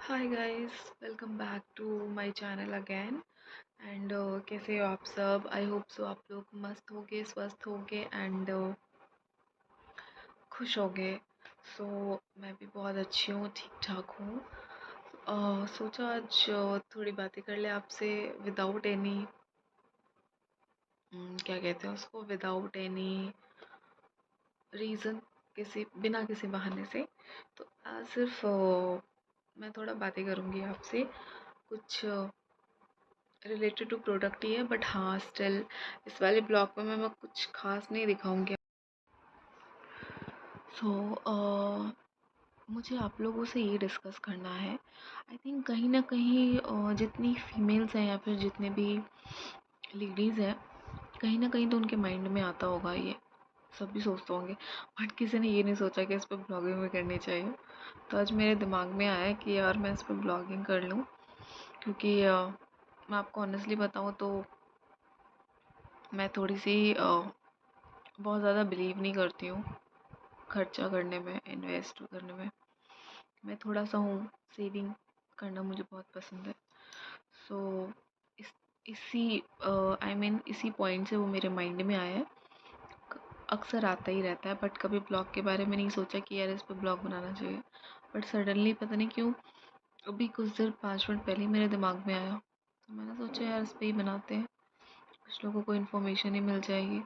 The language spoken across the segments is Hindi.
Hi guys, welcome back to my channel again. And कैसे हो आप सब? आई होप सो आप लोग मस्त होगे, स्वस्थ होगे एंड खुश होगे। सो मैं भी बहुत अच्छी हूँ, ठीक ठाक हूँ। सोचा आज थोड़ी बातें कर ले आपसे विदाउट एनी, क्या कहते हैं उसको, विदाउट एनी रीज़न, किसी बिना किसी बहाने से। तो आज सिर्फ मैं थोड़ा बातें करूँगी आपसे, कुछ रिलेटेड टू प्रोडक्ट ही है, बट हाँ स्टिल इस वाले ब्लॉग में मैं कुछ खास नहीं दिखाऊंगी। सो मुझे आप लोगों से ये डिस्कस करना है। आई थिंक कहीं ना कहीं जितनी फीमेल्स हैं या फिर जितने भी लेडीज़ हैं, कहीं ना कहीं तो उनके माइंड में आता होगा ये, सब भी सोचते होंगे, बट किसी ने ये नहीं सोचा कि इस पर ब्लॉगिंग भी करनी चाहिए। तो आज मेरे दिमाग में आया कि यार मैं इस पर ब्लॉगिंग कर लूँ, क्योंकि मैं आपको ऑनेस्टली बताऊँ तो मैं थोड़ी सी बहुत ज़्यादा बिलीव नहीं करती हूँ खर्चा करने में, इन्वेस्ट करने में। मैं थोड़ा सा हूँ, सेविंग करना मुझे बहुत पसंद है। सो इस इसी इसी पॉइंट से वो मेरे माइंड में आया है। अक्सर आता ही रहता है, बट कभी ब्लॉग के बारे में नहीं सोचा कि यार इस पर ब्लॉग बनाना चाहिए। बट सडनली पता नहीं क्यों अभी कुछ देर 5 मिनट पहले ही मेरे दिमाग में आया, तो मैंने सोचा यार इस पर ही बनाते हैं, कुछ लोगों को इन्फॉर्मेशन ही मिल जाएगी।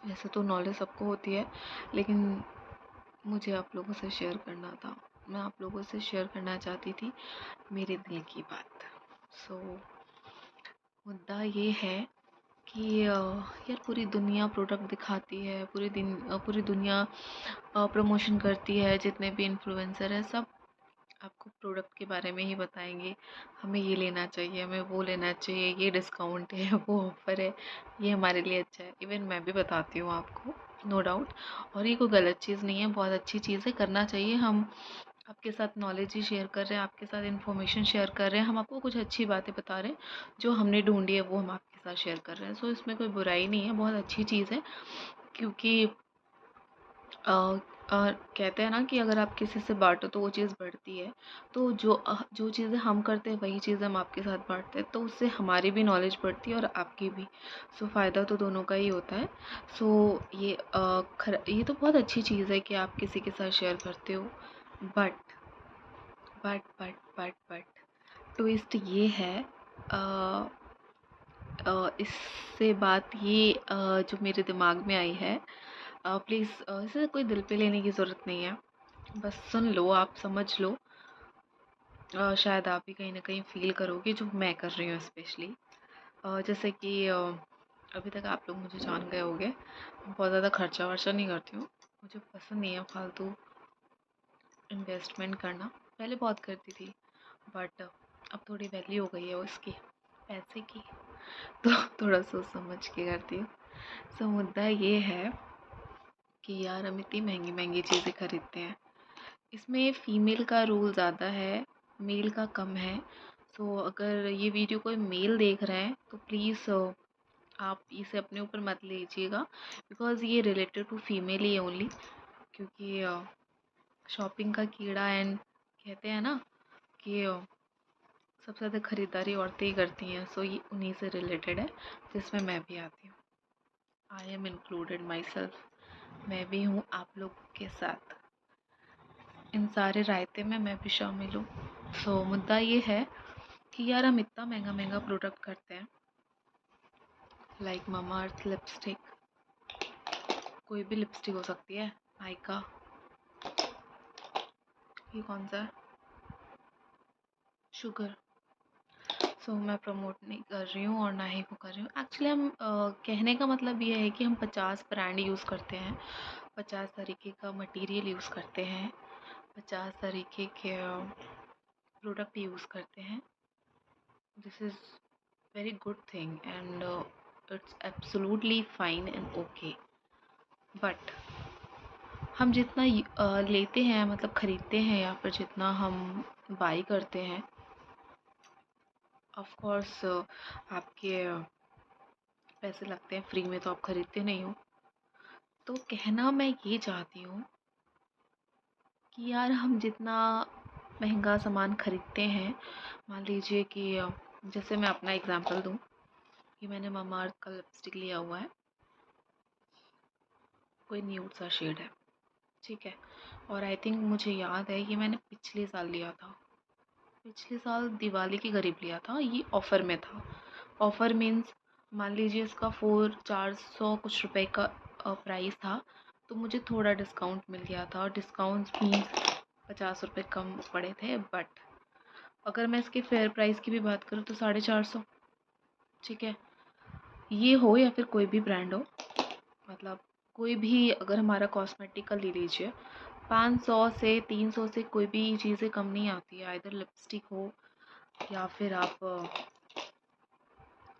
वैसे तो नॉलेज सबको होती है, लेकिन मुझे आप लोगों से शेयर करना था। मैं आप लोगों से शेयर करना चाहती थी मेरे दिल की बात। सो मुद्दा ये है कि यार पूरी दुनिया प्रोडक्ट दिखाती है, पूरी दुनिया प्रमोशन करती है, जितने भी इन्फ्लुएंसर हैं सब आपको प्रोडक्ट के बारे में ही बताएंगे। हमें ये लेना चाहिए, हमें वो लेना चाहिए, ये डिस्काउंट है, वो ऑफ़र है, ये हमारे लिए अच्छा है। इवन मैं भी बताती हूँ आपको, नो डाउट। और ये कोई गलत चीज़ नहीं है, बहुत अच्छी चीज़ है, करना चाहिए। हम आपके साथ नॉलेज ही शेयर कर रहे हैं, आपके साथ इन्फॉर्मेशन शेयर कर रहे हैं, हम आपको कुछ अच्छी बातें बता रहे हैं, जो हमने ढूंढी है वो हम आपके साथ शेयर कर रहे हैं। सो इसमें कोई बुराई नहीं है, बहुत अच्छी चीज़ है। क्योंकि कहते हैं ना कि अगर आप किसी से बांटो तो वो चीज़ बढ़ती है। तो जो चीज़ें हम करते हैं वही चीज़ें हम आपके साथ बांटते हैं, तो उससे हमारी भी नॉलेज बढ़ती है और आपकी भी। सो फ़ायदा तो दोनों का ही होता है। सो ये तो बहुत अच्छी चीज़ है कि आप किसी के साथ शेयर करते हो। बट बट ट्विस्ट ये है, अ, इससे बात ये जो मेरे दिमाग में आई है, प्लीज़ इसे कोई दिल पे लेने की ज़रूरत नहीं है, बस सुन लो, आप समझ लो। शायद आप भी कहीं ना कहीं फील करोगे जो मैं कर रही हूँ, स्पेशली जैसे कि अभी तक आप लोग मुझे जान गए होंगे, बहुत ज़्यादा खर्चा वर्चा नहीं करती हूँ। मुझे पसंद नहीं है फालतू इन्वेस्टमेंट करना। पहले बहुत करती थी, बट अब थोड़ी वैल्यू हो गई है उसकी, पैसे की, तो थोड़ा सोच समझ के करती हूँ। सो मुद्दा ये है कि यार हम इतनी महंगी महंगी चीज़ें खरीदते हैं, इसमें फ़ीमेल का रोल ज़्यादा है, मेल का कम है। सो अगर ये वीडियो कोई मेल देख रहे हैं तो प्लीज़ आप इसे अपने ऊपर मत लीजिएगा, बिकॉज़ ये रिलेटेड टू फीमेल ही है ओनली। क्योंकि शॉपिंग का कीड़ा एंड कहते हैं ना कि सबसे ज़्यादा ख़रीदारी औरतें ही करती हैं। सो ये उन्हीं से रिलेटेड है, जिसमें मैं भी आती हूँ। I am included my self, मैं भी हूँ आप लोग के साथ, इन सारे रायते में मैं भी शामिल हूँ। सो मुद्दा ये है कि यार हम इतना महंगा महंगा प्रोडक्ट करते हैं, लाइक मामा अर्थ लिपस्टिक, कोई भी लिपस्टिक हो सकती है, नायका, ये कौन सा है, शुगर। सो मैं प्रमोट नहीं कर रही हूँ और ना ही वो कर रही हूँ। एक्चुअली हम कहने का मतलब ये है कि हम 50 ब्रांड यूज़ करते हैं, 50 तरीके का मटेरियल यूज़ करते हैं, 50 तरीके के प्रोडक्ट यूज़ करते हैं। This is very good thing and it's absolutely fine and okay. But हम जितना लेते हैं, मतलब ख़रीदते हैं, या फिर जितना हम बाई करते हैं, ऑफ कोर्स आपके पैसे लगते हैं, फ्री में तो आप ख़रीदते नहीं हो। तो कहना मैं ये चाहती हूँ कि यार हम जितना महंगा सामान खरीदते हैं, मान लीजिए कि जैसे मैं अपना एग्जांपल दूं कि मैंने मामाअर्थ का लिपस्टिक लिया हुआ है, कोई न्यूड सा शेड है, ठीक है। और आई थिंक मुझे याद है ये मैंने पिछले साल लिया था, पिछले साल दिवाली के करीब लिया था, ये ऑफ़र में था। ऑफ़र मीन्स मान लीजिए इसका 400 कुछ रुपए का प्राइस था, तो मुझे थोड़ा डिस्काउंट मिल गया था। डिस्काउंट मीन्स 50 रुपए कम पड़े थे, बट अगर मैं इसके फेयर प्राइस की भी बात करूँ तो 450, ठीक है। ये हो या फिर कोई भी ब्रांड हो, मतलब कोई भी, अगर हमारा कॉस्मेटिक का ले लीजिए, 500 से 300 से कोई भी चीज़ें कम नहीं आती है। आइदर लिपस्टिक हो या फिर आप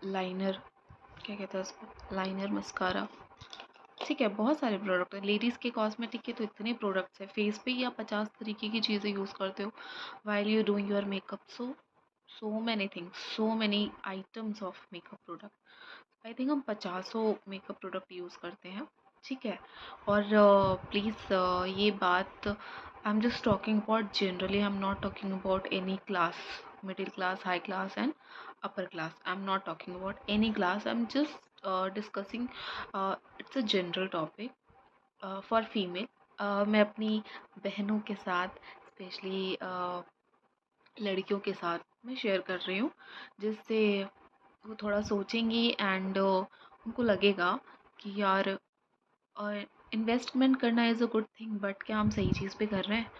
लाइनर, क्या कहते हैं उसको, लाइनर, मस्कारा, ठीक है। बहुत सारे प्रोडक्ट हैं लेडीज़ के कॉस्मेटिक के, तो इतने प्रोडक्ट्स हैं। फेस पे ही आप 50 तरीके की चीज़ें यूज़ करते हो while you doing your makeup. So many things, so many items of makeup product. I think हम 50 मेकअप प्रोडक्ट यूज़ करते हैं, ठीक है। और प्लीज़ ये बात, I am just talking about generally, I am not talking about any class, middle class, high class and upper class. I'm not talking about any class. I'm just discussing, it's a general topic for female. मैं अपनी बहनों के साथ, स्पेशली लड़कियों के साथ मैं शेयर कर रही हूँ, जिससे वो थोड़ा सोचेंगी एंड उनको लगेगा कि यार इन्वेस्टमेंट करना is a good thing, but क्या हम सही चीज़ पे कर रहे हैं।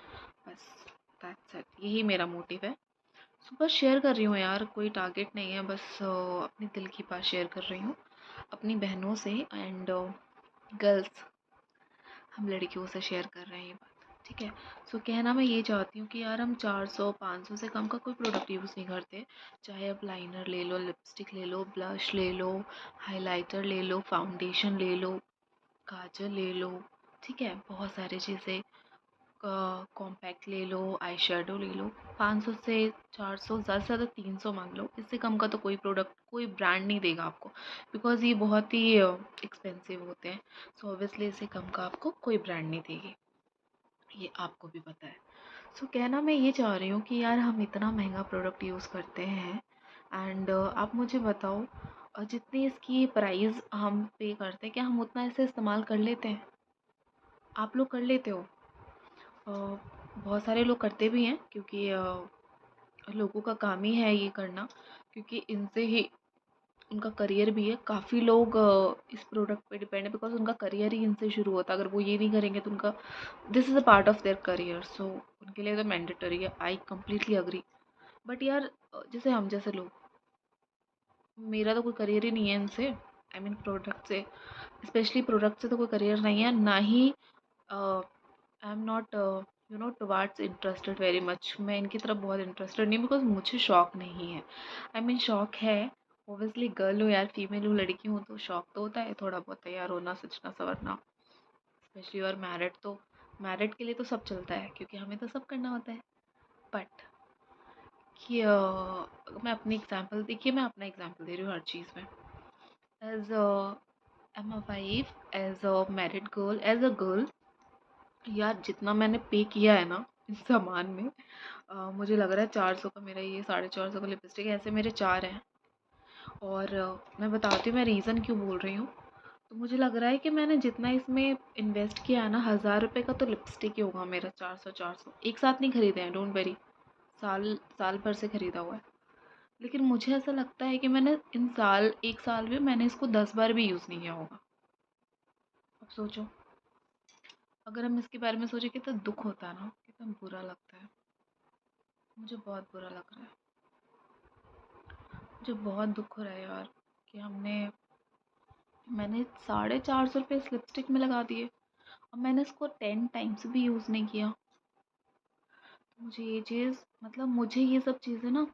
बस दैट्स इट, यही मेरा मोटिव है। सो बस शेयर कर रही हूँ यार, कोई टारगेट नहीं है, बस अपने दिल की बात शेयर कर रही हूँ अपनी बहनों से एंड गर्ल्स, हम लड़कियों से शेयर कर रहे हैं ये बात, ठीक है। सो कहना मैं ये चाहती हूँ कि यार हम 400-500 से कम का कोई प्रोडक्ट यूज़ नहीं करते। चाहे आप लाइनर ले लो, लिपस्टिक ले लो, ब्लश ले लो, हाइलाइटर ले लो, फाउंडेशन ले लो, काजल ले लो, ठीक है। बहुत सारी चीज़ें, कॉम्पैक्ट ले लो, आई शेडो ले लो, 500 से 400, ज़्यादा से ज़्यादा 300 मांग लो। इससे कम का तो कोई प्रोडक्ट, कोई ब्रांड नहीं देगा आपको, बिकॉज़ ये बहुत ही एक्सपेंसिव होते हैं। सो ऑब्वियसली इससे कम का आपको कोई ब्रांड नहीं देगी, ये आपको भी पता है। सो कहना मैं ये चाह रही हूँ कि यार हम इतना महंगा प्रोडक्ट यूज़ करते हैं एंड आप मुझे बताओ, जितनी इसकी प्राइस हम पे करते हैं, क्या हम उतना इसे इस्तेमाल कर लेते हैं? आप लोग कर लेते हो? बहुत सारे लोग करते भी हैं, क्योंकि लोगों का काम ही है ये करना, क्योंकि इनसे ही उनका करियर भी है। काफ़ी लोग इस प्रोडक्ट पे डिपेंड है, बिकॉज उनका करियर ही इनसे शुरू होता है। अगर वो ये नहीं करेंगे तो उनका, this is a part of their career, so उनके लिए तो मैंडेटरी है। I completely agree. बट यार जैसे हम जैसे लोग, मेरा तो कोई करियर ही नहीं है इनसे, आई मीन प्रोडक्ट से, स्पेशली प्रोडक्ट से तो कोई करियर नहीं है, ना ही I am not towards interested very much. मैं इनकी तरफ बहुत इंटरेस्टेड नहीं, बिकॉज मुझे शौक नहीं है। आई मीन शौक है, ओबियसली गर्ल हूँ यार, फीमेल हूँ, लड़की हूँ, तो शौक तो होता है थोड़ा बहुत तैयार होना, सजना संवरना, स्पेशली और मैरिड, तो मैरिड के लिए तो सब चलता है, क्योंकि हमें तो सब करना होता है। बट कि मैं अपनी एग्जांपल, देखिए मैं अपना एग्जांपल दे रही हूँ हर चीज़ में। As am a wife, as a married girl, as a girl, यार जितना मैंने पे किया है ना इस सामान में, मुझे लग रहा है 400 का मेरा ये 450 का लिपस्टिक है, ऐसे मेरे 4 हैं। और मैं बताती हूँ मैं रीज़न क्यों बोल रही हूँ। तो मुझे लग रहा है कि मैंने जितना इसमें इन्वेस्ट किया है ना, 1000 रुपये का तो लिपस्टिक ही होगा मेरा। 400 एक साथ नहीं खरीदे हैं, डोंट वेरी, साल साल भर से ख़रीदा हुआ है। लेकिन मुझे ऐसा लगता है कि मैंने इन साल, एक साल में मैंने इसको 10 बार भी यूज़ नहीं किया होगा। अब सोचो, अगर हम इसके बारे में सोचे, कितना दुख होता है ना, कितना बुरा लगता है। मुझे बहुत बुरा लग रहा है, मुझे बहुत दुख हो रहा है यार, कि मैंने 450 रुपये इस लिपस्टिक में लगा दिए, और मैंने इसको 10 टाइम्स भी यूज़ नहीं किया। तो मुझे ये चीज़, मतलब मुझे ये सब चीज़ें ना,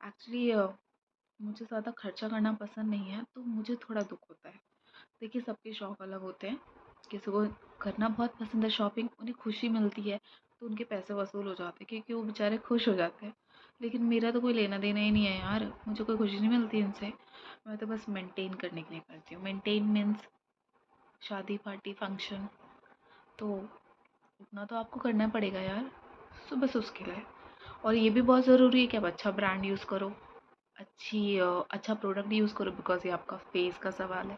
एक्चुअली मुझे ज़्यादा खर्चा करना पसंद नहीं है, तो मुझे थोड़ा दुख होता है। देखिए सबके शौक़ अलग होते हैं, किसी को करना बहुत पसंद है शॉपिंग, उन्हें खुशी मिलती है, तो उनके पैसे वसूल हो जाते हैं, क्योंकि वो बेचारे खुश हो जाते हैं। लेकिन मेरा तो कोई लेना देना ही नहीं है यार, मुझे कोई खुशी नहीं मिलती इनसे। मैं तो बस मेंटेन करने के लिए करती हूँ। मेंटेन मीन्स शादी पार्टी फंक्शन, तो उतना तो आपको करना पड़ेगा यार, सो बस उसके लिए। और ये भी बहुत ज़रूरी है कि आप अच्छा ब्रांड यूज़ करो, अच्छा प्रोडक्ट यूज़ करो, बिकॉज़ ये आपका फेस का सवाल है,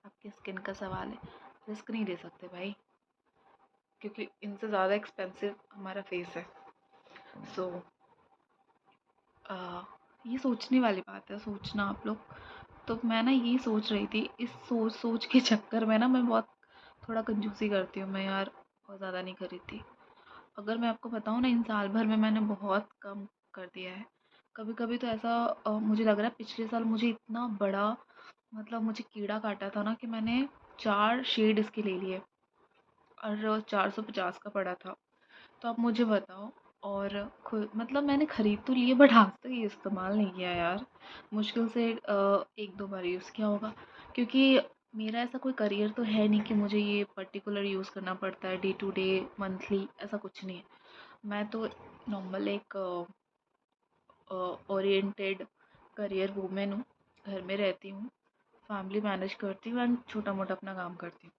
आपकी स्किन का सवाल है। रिस्क नहीं ले सकते भाई, क्योंकि इनसे ज़्यादा एक्सपेंसिव हमारा फेस है। सो ये सोचने वाली बात है, सोचना आप लोग। तो मैं ना ये सोच रही थी, इस सोच सोच के चक्कर में ना मैं बहुत थोड़ा कंजूसी करती हूँ मैं यार, बहुत ज़्यादा नहीं खरीदती। अगर मैं आपको बताऊँ ना, इन साल भर में मैंने बहुत कम कर दिया है। कभी कभी तो ऐसा मुझे लग रहा है पिछले साल मुझे इतना बड़ा, मतलब मुझे कीड़ा काटा था ना, कि मैंने 4 शेड इसके ले लिए और 450 का पड़ा था। तो आप मुझे बताओ। और खुद मतलब मैंने ख़रीद तो लिए, बट आज तक ये इस्तेमाल नहीं किया यार। मुश्किल से 1-2 बार यूज़ किया होगा, क्योंकि मेरा ऐसा कोई करियर तो है नहीं कि मुझे ये पर्टिकुलर यूज़ करना पड़ता है डे टू डे, मंथली, ऐसा कुछ नहीं है। मैं तो नॉर्मल एक ओरिएंटेड करियर वूमेन हूँ। घर में रहती हूँ, फैमिली मैनेज करती हूँ एंड छोटा मोटा अपना काम करती हूँ।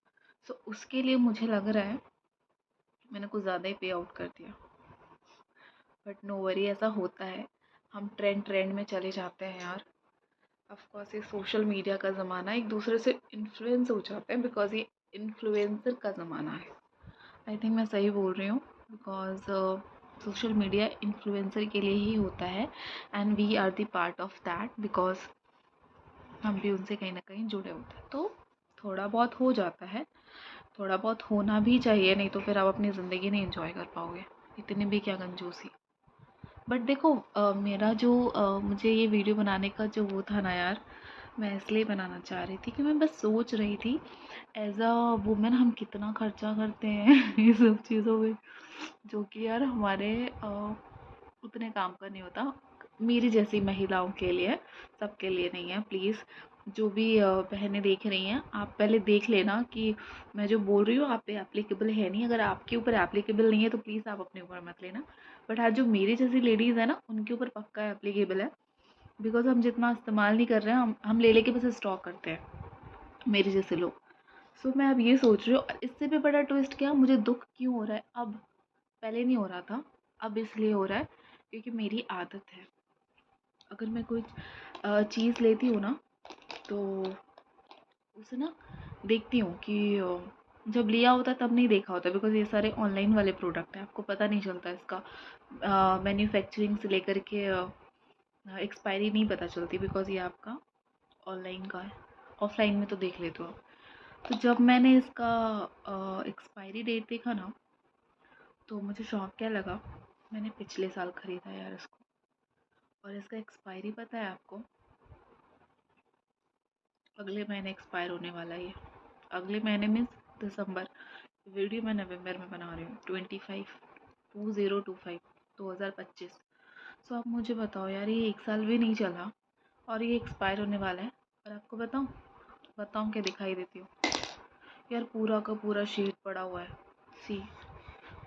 सो उसके लिए मुझे लग रहा है मैंने कुछ ज़्यादा ही पे आउट कर दिया, बट नो वरी, ऐसा होता है। हम ट्रेंड ट्रेंड में चले जाते हैं यार। ऑफ कोर्स ये सोशल मीडिया का ज़माना है, एक दूसरे से इन्फ्लुएंस हो जाते हैं, बिकॉज ये इन्फ्लुएंसर का ज़माना है। आई थिंक मैं सही बोल रही हूँ, बिकॉज सोशल मीडिया इन्फ्लुएंसर के लिए ही होता है and we are the part of that, because हम भी उनसे कहीं ना कहीं जुड़े होते हैं। तो थोड़ा बहुत हो जाता है, थोड़ा बहुत होना भी चाहिए, नहीं तो फिर आप अपनी ज़िंदगी नहीं एंजॉय कर पाओगे। इतनी भी क्या कंजूसी। बट देखो, मेरा जो मुझे ये वीडियो बनाने का जो वो था ना यार, मैं इसलिए बनाना चाह रही थी कि मैं बस सोच रही थी एज अ वुमेन हम कितना खर्चा करते हैं ये सब चीज़ों में, जो कि यार हमारे उतने काम का नहीं होता। मेरी जैसी महिलाओं के लिए, सबके लिए नहीं है। प्लीज़ जो भी बहनें देख रही हैं, आप पहले देख लेना कि मैं जो बोल रही हूँ आप पे एप्लीकेबल है नहीं। अगर आपके ऊपर एप्लीकेबल नहीं है तो प्लीज़ आप अपने ऊपर मत लेना। बट हाँ, जो मेरी जैसी लेडीज़ है ना, उनके ऊपर पक्का एप्लीकेबल है, बिकॉज हम जितना इस्तेमाल नहीं कर रहे हैं, हम ले लेके बस स्टॉक करते हैं, मेरे जैसे लोग। सो मैं अब ये सोच रही हूँ, और इससे भी बड़ा ट्विस्ट क्या, मुझे दुख क्यों हो रहा है अब, पहले नहीं हो रहा था, अब इसलिए हो रहा है क्योंकि मेरी आदत है। अगर मैं कोई चीज़ लेती हूँ ना, तो उसे ना देखती हूँ कि जब लिया होता तब नहीं देखा होता, बिकॉज़ ये सारे ऑनलाइन वाले प्रोडक्ट हैं, आपको पता नहीं चलता इसका मैन्युफैक्चरिंग से लेकर के एक्सपायरी नहीं पता चलती, बिकॉज़ ये आपका ऑनलाइन का है। ऑफलाइन में तो देख लेते हो आप। तो जब मैंने इसका एक्सपायरी डेट देखा ना, तो मुझे शौक क्या लगा, मैंने पिछले साल ख़रीदा यार इसको, और इसका एक्सपायरी पता है आपको, अगले महीने एक्सपायर होने वाला है ये। अगले महीने मीन्स दिसंबर। वीडियो मैं नवंबर में बना रही हूँ, 2025। सो आप मुझे बताओ यार, ये 1 साल भी नहीं चला और ये एक्सपायर होने वाला है। और आपको बताऊँ क्या दिखाई देती हूँ यार, पूरा का पूरा शेड पड़ा हुआ है। सी,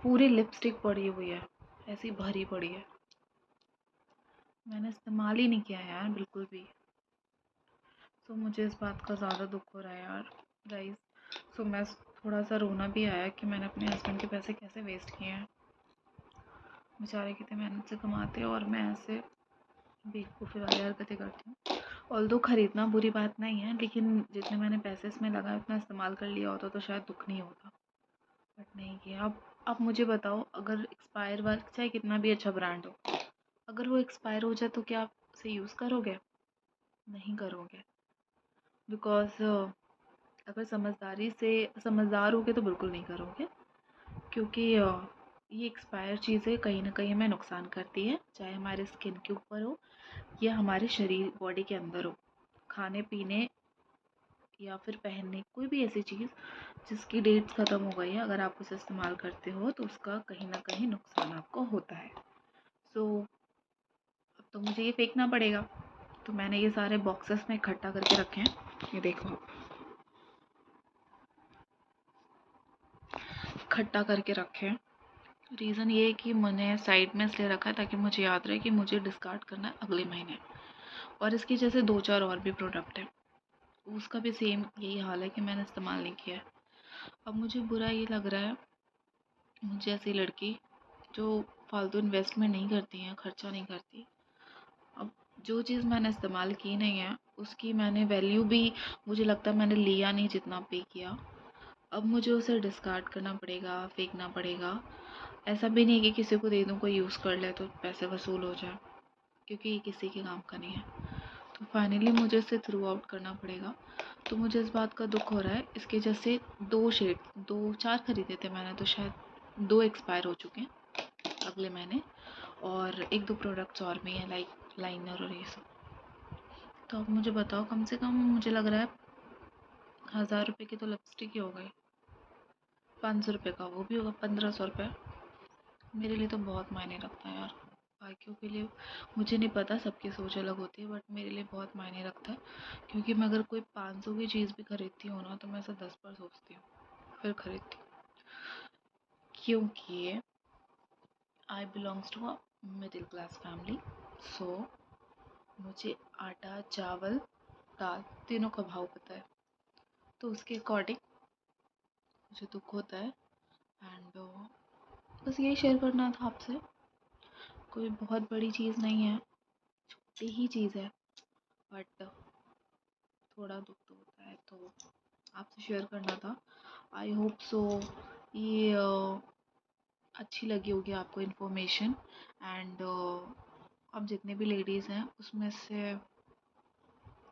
पूरी लिपस्टिक पड़ी हुई है, ऐसी भरी पड़ी है, मैंने इस्तेमाल ही नहीं किया है यार बिल्कुल भी। सो मुझे इस बात का ज़्यादा दुख हो रहा है यार गाइस। सो मैं थोड़ा सा रोना भी आया कि मैंने अपने हस्बैंड के पैसे कैसे वेस्ट किए हैं। बेचारे कितने मेहनत से कमाते हैं और मैं ऐसे बेवकूफ़ी वाली हरकतें करती हूँ। ऑल्दो ख़रीदना बुरी बात नहीं है, लेकिन जितने मैंने पैसे इसमें लगाए उतना इस्तेमाल कर लिया होता तो शायद दुख नहीं होता, बट नहीं किया। अब आप मुझे बताओ, अगर एक्सपायर वाला चाहे कितना भी अच्छा ब्रांड हो, अगर वो एक्सपायर हो जाए तो क्या आप उसे यूज़ करोगे? नहीं करोगे, बिकॉज़ अगर समझदार होगे तो बिल्कुल नहीं करोगे, क्योंकि ये एक्सपायर चीज़ें कहीं ना कहीं हमें नुकसान करती है, चाहे हमारे स्किन के ऊपर हो या हमारे शरीर बॉडी के अंदर हो। खाने पीने या फिर पहनने, कोई भी ऐसी चीज़ जिसकी डेट्स ख़त्म हो गई है, अगर आप उसे इस्तेमाल करते हो तो उसका कहीं ना कहीं नुकसान आपको होता है। सो अब तो मुझे ये फेंकना पड़ेगा, तो मैंने ये सारे बॉक्सेस में इकट्ठा करके रखे हैं। ये देखो आप, इकट्ठा करके रखे हैं। रीज़न ये है कि मैंने साइड में इसलिए रखा है ताकि मुझे याद रहे कि मुझे डिस्कार्ड करना है अगले महीने। और इसकी जैसे 2-4 और भी प्रोडक्ट है, उसका भी सेम यही हाल है कि मैंने इस्तेमाल नहीं किया है। अब मुझे बुरा ये लग रहा है, मुझे ऐसी लड़की जो फालतू इन्वेस्टमेंट नहीं करती हैं, खर्चा नहीं करती। अब जो चीज़ मैंने इस्तेमाल की नहीं है उसकी मैंने वैल्यू भी, मुझे लगता है मैंने लिया नहीं जितना पे किया। अब मुझे उसे डिस्कार्ड करना पड़ेगा, फेंकना पड़ेगा। ऐसा भी नहीं है कि किसी को दे दूँ, कोई यूज़ कर ले तो पैसे वसूल हो जाए, क्योंकि ये किसी के काम का नहीं है। तो फाइनली मुझे इसे थ्रू आउट करना पड़ेगा। तो मुझे इस बात का दुख हो रहा है। इसके जैसे 2 शेड, 2-4 खरीदे थे मैंने, तो शायद 2 एक्सपायर हो चुके हैं अगले महीने, और 1-2 प्रोडक्ट्स और भी हैं लाइक लाइनर और ये सब। तो अब मुझे बताओ, कम से कम मुझे लग रहा है 1000 रुपये की तो लिपस्टिक ही हो गई, 500 रुपये का वो भी होगा, 1500 रुपये। मेरे लिए तो बहुत मायने रखता है यार। बाकियों के लिए मुझे नहीं पता, सबकी सोच अलग होती है, बट मेरे लिए बहुत मायने रखता है। क्योंकि मैं अगर कोई 500 की चीज़ भी खरीदती हूँ ना, तो मैं इसे 10 बार सोचती हूँ फिर खरीदती हूँ। क्योंकि I belongs to a middle class family, so मुझे आटा, चावल, दाल तीनों का भाव पता है। तो उसके अकॉर्डिंग मुझे दुख होता है। एंड बस यही शेयर करना था आपसे। कोई बहुत बड़ी चीज़ नहीं है, छोटी ही चीज़ है, बट थोड़ा दुख तो होता है, तो आपसे शेयर करना था। आई होप सो ये अच्छी लगी होगी आपको इन्फॉर्मेशन। एंड अब जितने भी लेडीज़ हैं उसमें से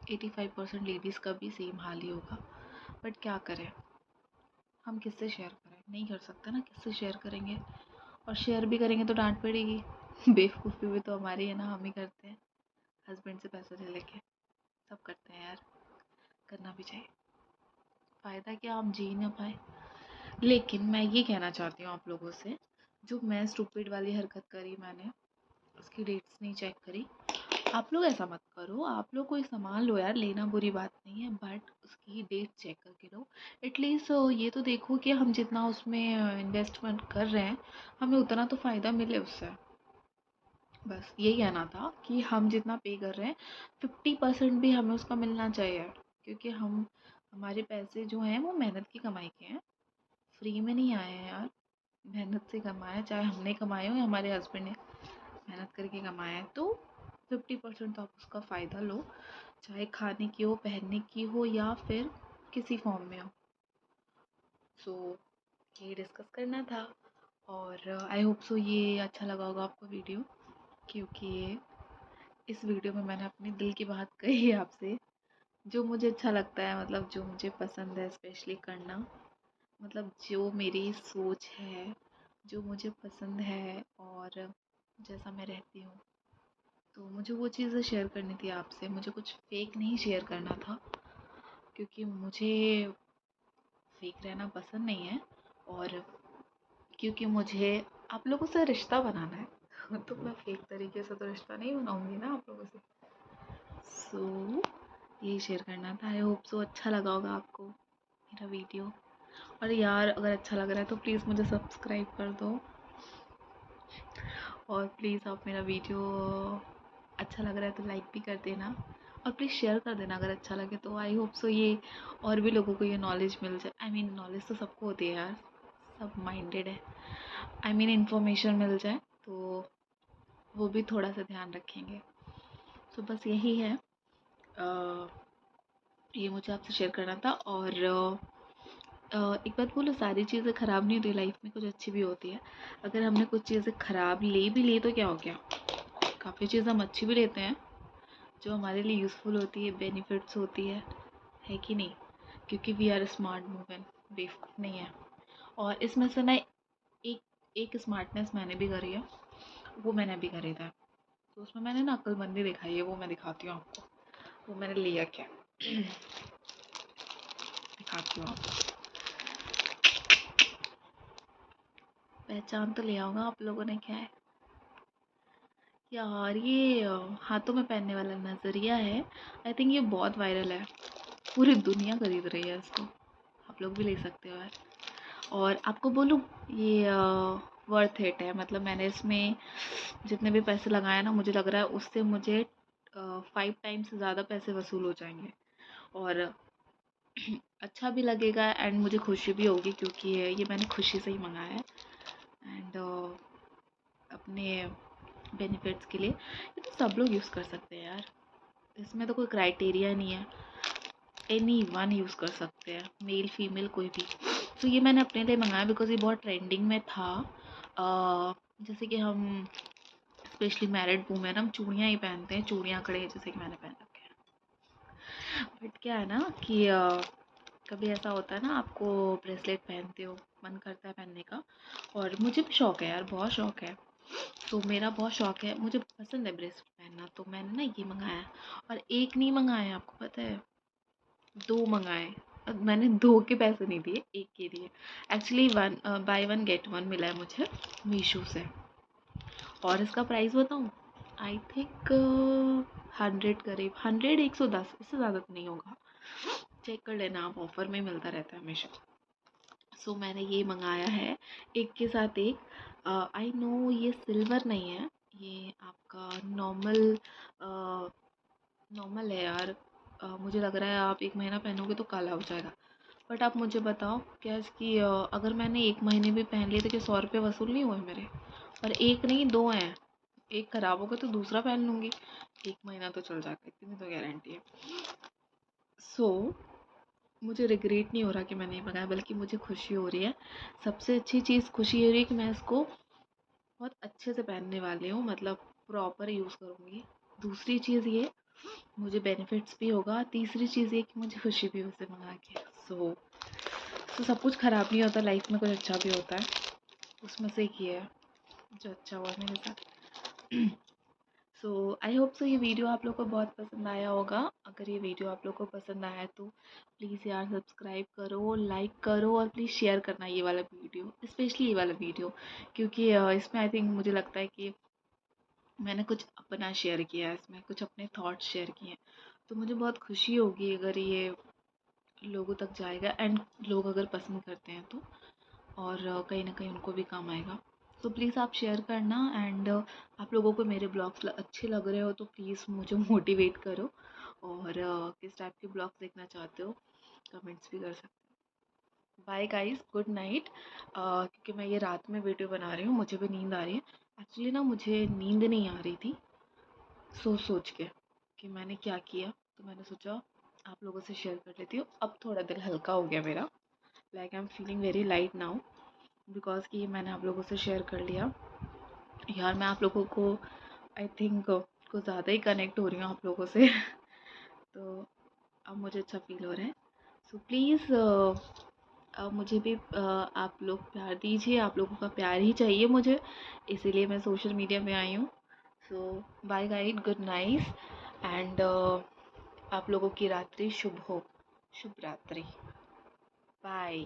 85% लेडीज़ का भी सेम हाल ही होगा। बट क्या करें, हम किससे शेयर करें, नहीं कर सकते ना, किससे शेयर करेंगे। और शेयर भी करेंगे तो डांट पड़ेगी। बेवकूफ़ी भी तो हमारी है ना, हम ही करते हैं हस्बैंड से पैसे ले लेके। सब करते हैं यार, करना भी चाहिए। फ़ायदा क्या, आप जी ना पाए। लेकिन मैं ये कहना चाहती हूँ आप लोगों से, जो मैं स्टूपिड वाली हरकत करी मैंने, उसकी डेट्स नहीं चेक करी। आप लोग ऐसा मत करो। आप लोग कोई सामान लो यार, लेना बुरी बात नहीं है, बट उसकी डेट चेक करके लो। एटलीस्ट ये तो देखो कि हम जितना उसमें इन्वेस्टमेंट कर रहे हैं, हमें उतना तो फ़ायदा मिले उससे। बस यही कहना था कि हम जितना पे कर रहे हैं 50% भी हमें उसका मिलना चाहिए। क्योंकि हम, हमारे पैसे जो हैं वो मेहनत की कमाई के हैं, फ्री में नहीं आए हैं यार। मेहनत से कमाए, चाहे हमने कमाए हो या हमारे हस्बैंड ने मेहनत करके कमाया है, तो 50% तो आप उसका फ़ायदा लो, चाहे खाने की हो, पहनने की हो, या फिर किसी फॉर्म में हो। सो ये डिस्कस करना था। और आई होप सो ये अच्छा लगा होगा आपको वीडियो, क्योंकि इस वीडियो में मैंने अपने दिल की बात कही है आपसे, जो मुझे अच्छा लगता है, मतलब जो मुझे पसंद है स्पेशली करना, मतलब जो मेरी सोच है, जो मुझे पसंद है और जैसा मैं रहती हूँ, तो मुझे वो चीज़ें शेयर करनी थी आपसे। मुझे कुछ फेक नहीं शेयर करना था, क्योंकि मुझे फेक रहना पसंद नहीं है, और क्योंकि मुझे आप लोगों से रिश्ता बनाना है। तो मैं फेक तरीके से तो रिश्ता नहीं बनाऊंगी ना आप लोगों से। सो यही शेयर करना था। आई होप सो अच्छा लगा होगा आपको मेरा वीडियो। और यार अगर अच्छा लग रहा है तो प्लीज़ मुझे सब्सक्राइब कर दो, और प्लीज़ आप मेरा वीडियो अच्छा लग रहा है तो लाइक भी कर देना, और प्लीज़ शेयर कर देना अगर अच्छा लगे तो। आई होप सो ये और भी लोगों को ये नॉलेज मिल जाए। आई मीन नॉलेज तो सबको होती है यार, सब माइंडेड है। आई मीन इन्फॉर्मेशन मिल जाए तो वो भी थोड़ा सा ध्यान रखेंगे। तो बस यही है, ये मुझे आपसे शेयर करना था। और एक बात बोलो, सारी चीज़ें ख़राब नहीं होती लाइफ में, कुछ अच्छी भी होती है। अगर हमने कुछ चीज़ें ख़राब ले भी ली तो क्या हो गया, काफ़ी चीज़ें हम अच्छी भी लेते हैं जो हमारे लिए यूज़फुल होती है, बेनिफिट्स होती है कि नहीं। क्योंकि वी आर स्मार्ट वूमेन, बेवकूफ़ नहीं है। और इसमें से ना एक एक स्मार्टनेस मैंने भी करी है, वो मैंने अभी खरीदा है। तो उसमें मैंने ना अक्लमंदी दिखाई है, वो मैं दिखाती हूँ आपको। वो मैंने लिया क्या, दिखाती हूँ आपको। पहचान तो लिया होगा आप लोगों ने, क्या है यार, ये हाथों में पहनने वाला नज़रिया है। आई थिंक ये बहुत वायरल है, पूरी दुनिया खरीद रही है इसको। आप लोग भी ले सकते हो यार। और आपको बोलूँ, ये वर्थ इट है। मतलब मैंने इसमें जितने भी पैसे लगाए ना, मुझे लग रहा है उससे मुझे 5 टाइम्स से ज़्यादा पैसे वसूल हो जाएंगे। और अच्छा भी लगेगा एंड मुझे खुशी भी होगी, क्योंकि ये मैंने खुशी से ही मंगाया है। एंड अपने बेनिफिट्स के लिए। ये तो सब लोग यूज़ कर सकते हैं यार, इसमें तो कोई क्राइटेरिया नहीं है, एनी वन यूज़ कर सकते हैं, मेल फीमेल कोई भी। तो ये मैंने अपने लिए मंगाया बिकॉज ये बहुत ट्रेंडिंग में था। जैसे कि हम स्पेशली मैरिड वूमेन हम चूड़ियाँ ही पहनते हैं, चूड़ियाँ कड़े जैसे कि मैंने पहन रखे हैं। बट क्या है ना कि कभी ऐसा होता है ना, आपको ब्रेसलेट पहनते हो, मन करता है पहनने का, और मुझे भी शौक है यार, बहुत शौक है। तो मेरा बहुत शौक है, मुझे पसंद है ब्रेसलेट पहनना, तो मैंने ना ये मंगाया। और एक नहीं मंगाया, आपको पता है, 2 मंगाए। मैंने 2 के पैसे नहीं दिए, 1 के दिए। एक्चुअली बाय 1 गेट 1 मिला है मुझे मीशो से। और इसका प्राइस बताऊँ, आई थिंक 100 करीब, 100 110, इससे ज़्यादा तो नहीं होगा। चेक कर लेना आप, ऑफ़र में मिलता रहता है हमेशा। सो मैंने ये मंगाया है, एक के साथ एक। आई नो ये सिल्वर नहीं है, ये आपका नॉर्मल नॉर्मल है यार। मुझे लग रहा है आप 1 महीना पहनोगे तो काला हो जाएगा। बट आप मुझे बताओ, क्या इसकी अगर मैंने 1 महीने भी पहन लिए तो क्या 100 रुपये वसूल नहीं हुए मेरे? और एक नहीं 2 हैं, एक ख़राब होगा तो दूसरा पहन लूँगी, 1 महीना तो चल जाएगा, इतनी तो गारंटी है। सो मुझे रिग्रेट नहीं हो रहा कि मैंने ये मंगाया, बल्कि मुझे खुशी हो रही है। सबसे अच्छी चीज़ खुशी ये हो रही है कि मैं इसको बहुत अच्छे से पहनने वाली हूँ, मतलब प्रॉपर यूज़ करूँगी। दूसरी चीज़ ये, मुझे बेनिफिट्स भी होगा। तीसरी चीज़ ये कि मुझे खुशी भी उसे मंगा के। सो सब कुछ ख़राब नहीं होता लाइफ में, कुछ अच्छा भी होता है। उसमें से एक ये है जो अच्छा हुआ मेरे साथ। सो आई होप सो ये वीडियो आप लोग को बहुत पसंद आया होगा। अगर ये वीडियो आप लोग को पसंद आया तो प्लीज़ यार सब्सक्राइब करो, लाइक करो, और प्लीज़ शेयर करना ये वाला वीडियो, स्पेशली ये वाला वीडियो, क्योंकि इसमें आई थिंक मुझे लगता है कि मैंने कुछ अपना शेयर किया है, इसमें कुछ अपने थॉट्स शेयर किए हैं। तो मुझे बहुत खुशी होगी अगर ये लोगों तक जाएगा, एंड लोग अगर पसंद करते हैं तो, और कहीं ना कहीं उनको भी काम आएगा। तो प्लीज़ आप शेयर करना, एंड आप लोगों को मेरे ब्लॉग्स अच्छे लग रहे हो तो प्लीज़ मुझे मोटिवेट करो, और किस टाइप के ब्लॉग्स देखना चाहते हो कमेंट्स भी कर सकते हो। Bye guys, good night. क्योंकि मैं ये रात में वीडियो बना रही हूँ, मुझे भी नींद आ रही है। एक्चुअली ना मुझे नींद नहीं आ रही थी, सोच के कि मैंने क्या किया, तो मैंने सोचा आप लोगों से शेयर कर लेती हूँ। अब थोड़ा दिल हल्का हो गया मेरा, like I am feeling very light now, because कि मैंने आप लोगों से शेयर कर लिया। यार मैं आप लोगों को आई थिंक कुछ ज़्यादा ही कनेक्ट हो रही हूँ आप लोगों से। तो अब मुझे अच्छा फील हो रहा है। सो प्लीज़ मुझे भी आप लोग प्यार दीजिए, आप लोगों का प्यार ही चाहिए मुझे, इसीलिए मैं सोशल मीडिया में आई हूँ। So bye guys, good night, and आप लोगों की रात्रि शुभ हो, शुभ रात्रि, बाय।